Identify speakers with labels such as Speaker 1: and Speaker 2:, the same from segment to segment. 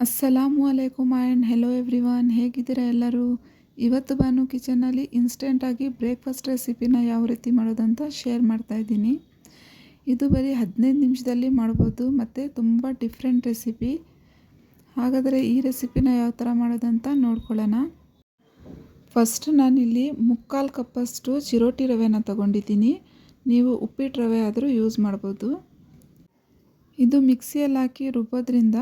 Speaker 1: ಅಸ್ಸಲಾಮು ಅಲೈಕುಮ್ and hello everyone, ಹೇಗಿದ್ದೀರಾ ಎಲ್ಲರೂ? ಇವತ್ತು ಬಾನು ಕಿಚನಲ್ಲಿ ಇನ್ಸ್ಟೆಂಟಾಗಿ ಬ್ರೇಕ್ಫಾಸ್ಟ್ ರೆಸಿಪಿನ ಯಾವ ರೀತಿ ಮಾಡೋದಂತ ಶೇರ್ ಮಾಡ್ತಾಯಿದ್ದೀನಿ. ಇದು ಬರೀ 15 ನಿಮಿಷದಲ್ಲಿ ಮಾಡ್ಬೋದು ಮತ್ತು ತುಂಬ ಡಿಫ್ರೆಂಟ್ ರೆಸಿಪಿ. ಹಾಗಾದರೆ ಈ ರೆಸಿಪಿನ ಯಾವ ಥರ ಮಾಡೋದಂತ ನೋಡ್ಕೊಳ್ಳೋಣ. ಫಸ್ಟ್ ನಾನಿಲ್ಲಿ 3/4 ಕಪ್ಪಷ್ಟು ಚಿರೋಟಿ ರವೆನ ತೊಗೊಂಡಿದ್ದೀನಿ. ನೀವು ಉಪ್ಪಿಟ್ಟು ರವೆ ಆದರೂ ಯೂಸ್ ಮಾಡ್ಬೋದು. ಇದು ಮಿಕ್ಸಿಯಲ್ಲಿ ಹಾಕಿ ರುಬ್ಬೋದ್ರಿಂದ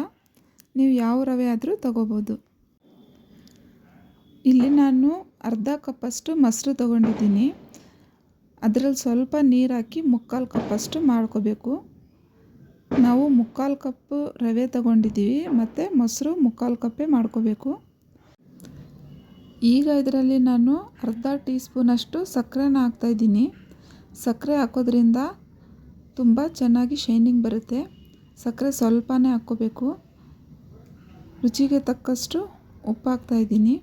Speaker 1: ನೀವು ಯಾವ ರವೆ ಆದರೂ ತಗೋಬೋದು. ಇಲ್ಲಿ ನಾನು ಅರ್ಧ ಕಪ್ಪಷ್ಟು ಮೊಸರು ತೊಗೊಂಡಿದ್ದೀನಿ. ಅದರಲ್ಲಿ ಸ್ವಲ್ಪ ನೀರು ಹಾಕಿ 3/4 ಕಪ್ಪಷ್ಟು ಮಾಡ್ಕೋಬೇಕು. ನಾವು 3/4 ಕಪ್ಪು ರವೆ ತೊಗೊಂಡಿದ್ದೀವಿ ಮತ್ತು ಮೊಸರು 3/4 ಕಪ್ಪೇ ಮಾಡ್ಕೋಬೇಕು. ಈಗ ಇದರಲ್ಲಿ ನಾನು ಅರ್ಧ ಟೀ ಸ್ಪೂನಷ್ಟು ಸಕ್ಕರೆನ ಹಾಕ್ತಾಯಿದ್ದೀನಿ. ಸಕ್ಕರೆ ಹಾಕೋದ್ರಿಂದ ತುಂಬ ಚೆನ್ನಾಗಿ ಶೈನಿಂಗ್ ಬರುತ್ತೆ. ಸಕ್ಕರೆ ಸ್ವಲ್ಪನೇ ಹಾಕ್ಕೋಬೇಕು. ರುಚಿಗೆ ತಕ್ಕಷ್ಟು ಉಪ್ಪು ಹಾಕ್ತಾಯಿದ್ದೀನಿ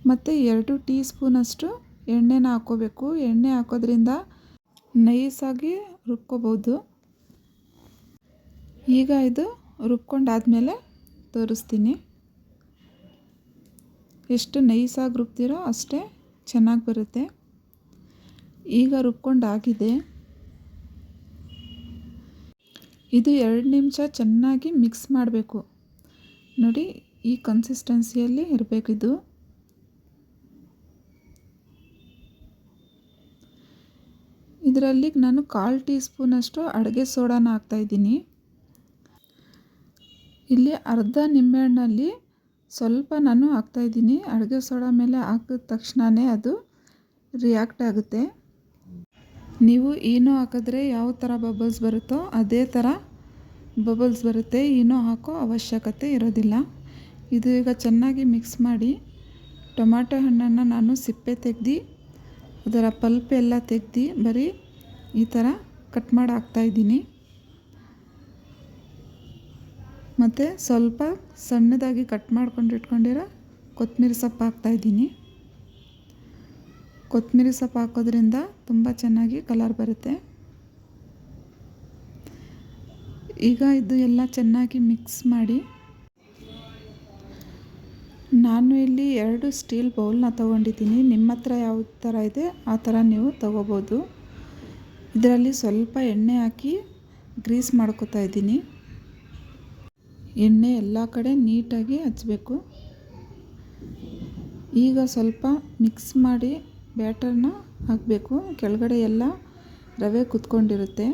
Speaker 1: ಮತ್ತು 2 ಟೀ ಸ್ಪೂನಷ್ಟು ಎಣ್ಣೆನ ಹಾಕ್ಕೋಬೇಕು. ಎಣ್ಣೆ ಹಾಕೋದ್ರಿಂದ ನೈಸಾಗಿ ರುಬ್ಕೋಬೋದು. ಈಗ ಇದು ರುಬ್ಕೊಂಡಾದಮೇಲೆ ತೋರಿಸ್ತೀನಿ. ಎಷ್ಟು ನೈಸಾಗಿ ರುಬ್ತೀರೋ ಅಷ್ಟೇ ಚೆನ್ನಾಗಿ ಬರುತ್ತೆ. ಈಗ ರುಬ್ಕೊಂಡಾಗಿದೆ. ಇದು 2 ನಿಮಿಷ ಚೆನ್ನಾಗಿ ಮಿಕ್ಸ್ ಮಾಡಬೇಕು. ನೋಡಿ, ಈ ಕನ್ಸಿಸ್ಟೆನ್ಸಿಯಲ್ಲಿ ಇರಬೇಕಿದು. ಇದರಲ್ಲಿ ನಾನು 1/4 ಟೀ ಸ್ಪೂನಷ್ಟು ಅಡುಗೆ ಸೋಡಾನ ಹಾಕ್ತಾಯಿದ್ದೀನಿ. ಇಲ್ಲಿ ಅರ್ಧ ನಿಂಬೆಹಣ್ಣಲ್ಲಿ ಸ್ವಲ್ಪ ನಾನು ಹಾಕ್ತಾಯಿದ್ದೀನಿ. ಅಡುಗೆ ಸೋಡಾ ಮೇಲೆ ಹಾಕಿದ ತಕ್ಷಣವೇ ಅದು ರಿಯಾಕ್ಟ್ ಆಗುತ್ತೆ. ನೀವು ಈನೋ ಹಾಕಿದ್ರೆ ಯಾವ ಥರ ಬಬಲ್ಸ್ ಬರುತ್ತೋ ಅದೇ ಥರ ಬಬಲ್ಸ್ ಬರುತ್ತೆ. ಈನೋ ಹಾಕೋ ಅವಶ್ಯಕತೆ ಇರೋದಿಲ್ಲ. ಇದು ಈಗ ಚೆನ್ನಾಗಿ ಮಿಕ್ಸ್ ಮಾಡಿ ಟೊಮ್ಯಾಟೊ ಹಣ್ಣನ್ನು ನಾನು ಸಿಪ್ಪೆ ತೆಗೆದು ಅದರ ಪಲ್ಪ್ ಎಲ್ಲ ತೆಗೆದು ಬರೀ ಈ ಥರ ಕಟ್ ಮಾಡಿ ಹಾಕ್ತಾಯಿದ್ದೀನಿ. ಮತ್ತು ಸ್ವಲ್ಪ ಸಣ್ಣದಾಗಿ ಕಟ್ ಮಾಡ್ಕೊಂಡು ಇಟ್ಕೊಂಡಿರೋ ಕೊತ್ತಂಬರಿ ಸೊಪ್ಪು ಹಾಕ್ತಾಯಿದ್ದೀನಿ. ಕೊತ್ತಂಬರಿ ಸೊಪ್ಪು ಹಾಕೋದ್ರಿಂದ ತುಂಬ ಚೆನ್ನಾಗಿ ಕಲರ್ ಬರುತ್ತೆ. ಈಗ ಇದು ಎಲ್ಲ ಚೆನ್ನಾಗಿ ಮಿಕ್ಸ್ ಮಾಡಿ ನಾನು ಇಲ್ಲಿ 2 ಸ್ಟೀಲ್ ಬೌಲ್ನ ತೊಗೊಂಡಿದ್ದೀನಿ. ನಿಮ್ಮ ಹತ್ರ ಯಾವ ಥರ ಇದೆ ಆ ಥರ ನೀವು ತೊಗೋಬೋದು. ಇದರಲ್ಲಿ ಸ್ವಲ್ಪ ಎಣ್ಣೆ ಹಾಕಿ ಗ್ರೀಸ್ ಮಾಡ್ಕೊತಾ ಇದ್ದೀನಿ. ಎಣ್ಣೆ ಎಲ್ಲ ಕಡೆ ನೀಟಾಗಿ ಹಚ್ಚಬೇಕು. ಈಗ ಸ್ವಲ್ಪ ಮಿಕ್ಸ್ ಮಾಡಿ ಬ್ಯಾಟರ್ನ ಹಾಕಬೇಕು. ಕೆಳಗಡೆ ಎಲ್ಲ ರವೆ ಕುತ್ಕೊಂಡಿರುತ್ತೆ.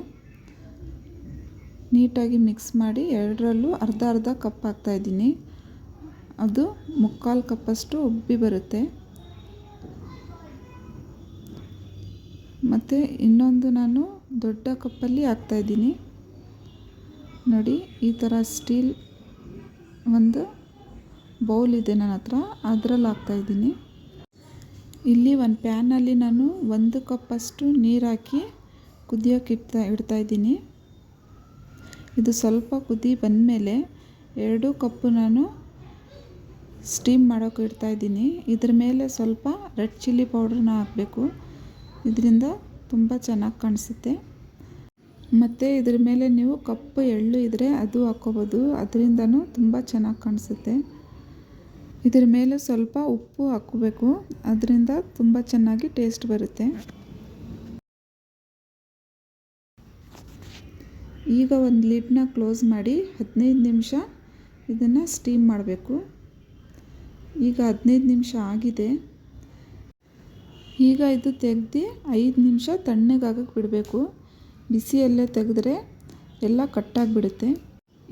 Speaker 1: ನೀಟಾಗಿ ಮಿಕ್ಸ್ ಮಾಡಿ 2ರಲ್ಲೂ ಅರ್ಧ ಅರ್ಧ ಕಪ್ ಹಾಕ್ತಾಯಿದ್ದೀನಿ. ಅದು 3/4 ಕಪ್ಪಷ್ಟು ಉಬ್ಬಿ ಬರುತ್ತೆ. ಮತ್ತು ಇನ್ನೊಂದು ನಾನು ದೊಡ್ಡ ಕಪ್ಪಲ್ಲಿ ಹಾಕ್ತಾಯಿದ್ದೀನಿ. ನೋಡಿ, ಈ ಥರ ಸ್ಟೀಲ್ ಒಂದು ಬೌಲ್ ಇದೆ ನನ್ನ ಹತ್ರ, ಅದರಲ್ಲಿ ಹಾಕ್ತಾಯಿದ್ದೀನಿ. ಇಲ್ಲಿ ಒಂದು ಪ್ಯಾನಲ್ಲಿ ನಾನು 1 ಕಪ್ಪಷ್ಟು ನೀರು ಹಾಕಿ ಕುದಿಯೋಕೆ ಇಡ್ತಾಯಿದ್ದೀನಿ. ಇದು ಸ್ವಲ್ಪ ಕುದಿ ಬಂದಮೇಲೆ 2 ಕಪ್ಪು ನಾನು ಸ್ಟೀಮ್ ಮಾಡೋಕೆ ಇಡ್ತಾಯಿದ್ದೀನಿ. ಇದ್ರ ಮೇಲೆ ಸ್ವಲ್ಪ ರೆಡ್ ಚಿಲ್ಲಿ ಪೌಡ್ರನ್ನ ಹಾಕಬೇಕು. ಇದರಿಂದ ತುಂಬ ಚೆನ್ನಾಗಿ ಕಾಣಿಸುತ್ತೆ. ಮತ್ತು ಇದ್ರ ಮೇಲೆ ನೀವು ಕಪ್ಪು ಎಳ್ಳು ಇದ್ದರೆ ಅದು ಹಾಕ್ಕೋಬೋದು. ಅದರಿಂದನೂ ತುಂಬ ಚೆನ್ನಾಗಿ ಕಾಣಿಸುತ್ತೆ. ಇದ್ರ ಮೇಲೆ ಸ್ವಲ್ಪ ಉಪ್ಪು ಹಾಕ್ಕೋಬೇಕು. ಅದರಿಂದ ತುಂಬ ಚೆನ್ನಾಗಿ ಟೇಸ್ಟ್ ಬರುತ್ತೆ. ಈಗ ಒಂದು ಲಿಡ್ನ ಕ್ಲೋಸ್ ಮಾಡಿ 15 ನಿಮಿಷ ಇದನ್ನು ಸ್ಟೀಮ್ ಮಾಡಬೇಕು. ಈಗ 15 ನಿಮಿಷ ಆಗಿದೆ. ಈಗ ಇದು ತೆಗೆದು 5 ನಿಮಿಷ ತಣ್ಣಗಾಗಕ್ಕೆ ಬಿಡಬೇಕು. ಬಿಸಿಯಲ್ಲೇ ತೆಗೆದ್ರೆ ಎಲ್ಲ ಕಟ್ಟಾಗಿಬಿಡುತ್ತೆ.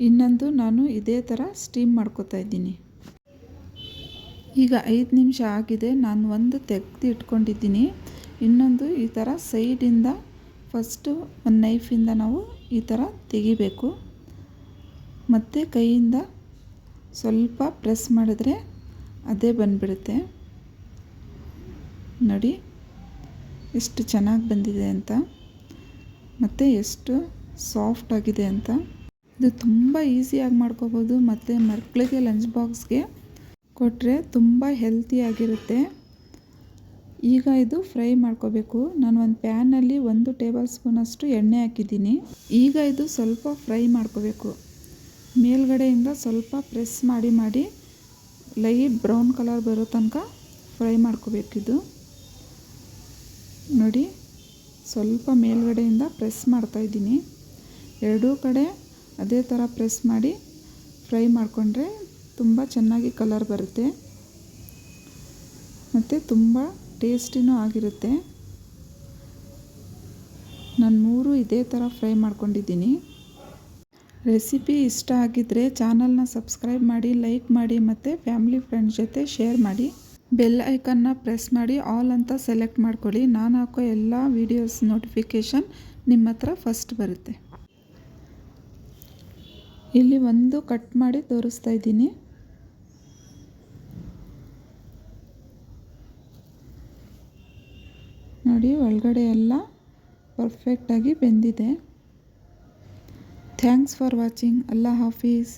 Speaker 1: ಇನ್ನೊಂದು ನಾನು ಇದೇ ಥರ ಸ್ಟೀಮ್ ಮಾಡ್ಕೊತಾ ಇದ್ದೀನಿ. ಈಗ 5 ನಿಮಿಷ ಆಗಿದೆ. ನಾನು ಒಂದು ತೆಗೆದು ಇಟ್ಕೊಂಡಿದ್ದೀನಿ. ಇನ್ನೊಂದು ಈ ಥರ ಸೈಡಿಂದ ಫಸ್ಟು ಒಂದು ನೈಫಿಂದ ನಾವು ಈ ಥರ ತೆಗಿಬೇಕು. ಮತ್ತು ಕೈಯಿಂದ ಸ್ವಲ್ಪ ಪ್ರೆಸ್ ಮಾಡಿದ್ರೆ ಅದೇ ಬಂದುಬಿಡುತ್ತೆ. ನೋಡಿ ಎಷ್ಟು ಚೆನ್ನಾಗಿ ಬಂದಿದೆ ಅಂತ, ಮತ್ತು ಎಷ್ಟು ಸಾಫ್ಟ್ ಆಗಿದೆ ಅಂತ. ಇದು ತುಂಬ ಈಸಿಯಾಗಿ ಮಾಡ್ಕೋಬೋದು. ಮತ್ತು ಮಕ್ಕಳಿಗೆ ಲಂಚ್ ಬಾಕ್ಸ್ಗೆ ಕೊಟ್ಟರೆ ತುಂಬ ಹೆಲ್ತಿಯಾಗಿರುತ್ತೆ. ಈಗ ಇದು ಫ್ರೈ ಮಾಡ್ಕೋಬೇಕು. ನಾನು ಒಂದು ಪ್ಯಾನಲ್ಲಿ 1 ಟೇಬಲ್ ಸ್ಪೂನಷ್ಟು ಎಣ್ಣೆ ಹಾಕಿದ್ದೀನಿ. ಈಗ ಇದು ಸ್ವಲ್ಪ ಫ್ರೈ ಮಾಡ್ಕೋಬೇಕು. ಮೇಲ್ಗಡೆಯಿಂದ ಸ್ವಲ್ಪ ಪ್ರೆಸ್ ಮಾಡಿ ಲೈಟ್ ಬ್ರೌನ್ ಕಲರ್ ಬರೋ ತನಕ ಫ್ರೈ ಮಾಡ್ಕೋಬೇಕಿದು. ನೋಡಿ, ಸ್ವಲ್ಪ ಮೇಲ್ಗಡೆಯಿಂದ ಪ್ರೆಸ್ ಮಾಡ್ತಾಯಿದ್ದೀನಿ. ಎರಡೂ ಕಡೆ ಅದೇ ಥರ ಪ್ರೆಸ್ ಮಾಡಿ ಫ್ರೈ ಮಾಡಿಕೊಂಡ್ರೆ ತುಂಬ ಚೆನ್ನಾಗಿ ಕಲರ್ ಬರುತ್ತೆ ಮತ್ತು ತುಂಬ ಟೇಸ್ಟಿನೂ ಆಗಿರುತ್ತೆ. ನಾನು 3 ಇದೇ ಥರ ಫ್ರೈ ಮಾಡ್ಕೊಂಡಿದ್ದೀನಿ. ರೆಸಿಪಿ ಇಷ್ಟ ಆಗಿದ್ದರೆ ಚಾನಲ್ನ ಸಬ್ಸ್ಕ್ರೈಬ್ ಮಾಡಿ, ಲೈಕ್ ಮಾಡಿ ಮತ್ತು ಫ್ಯಾಮಿಲಿ ಫ್ರೆಂಡ್ಸ್ ಜೊತೆ ಶೇರ್ ಮಾಡಿ. ಬೆಲ್ ಐಕನ್ನ ಪ್ರೆಸ್ ಮಾಡಿ ಆಲ್ ಅಂತ ಸೆಲೆಕ್ಟ್ ಮಾಡ್ಕೊಳ್ಳಿ. ನಾನು ಹಾಕೋ ಎಲ್ಲ ವೀಡಿಯೋಸ್ ನೋಟಿಫಿಕೇಷನ್ ನಿಮ್ಮ ಹತ್ರ ಫಸ್ಟ್ ಬರುತ್ತೆ. ಇಲ್ಲಿ ಒಂದು ಕಟ್ ಮಾಡಿ ತೋರಿಸ್ತಾ ಇದ್ದೀನಿ. ನೋಡಿ, ಒಳಗಡೆ ಎಲ್ಲ ಪರ್ಫೆಕ್ಟಾಗಿ ಬೆಂದಿದೆ. Thanks for watching. ಅಲ್ಲಾ ಹಾಫೀಸ್.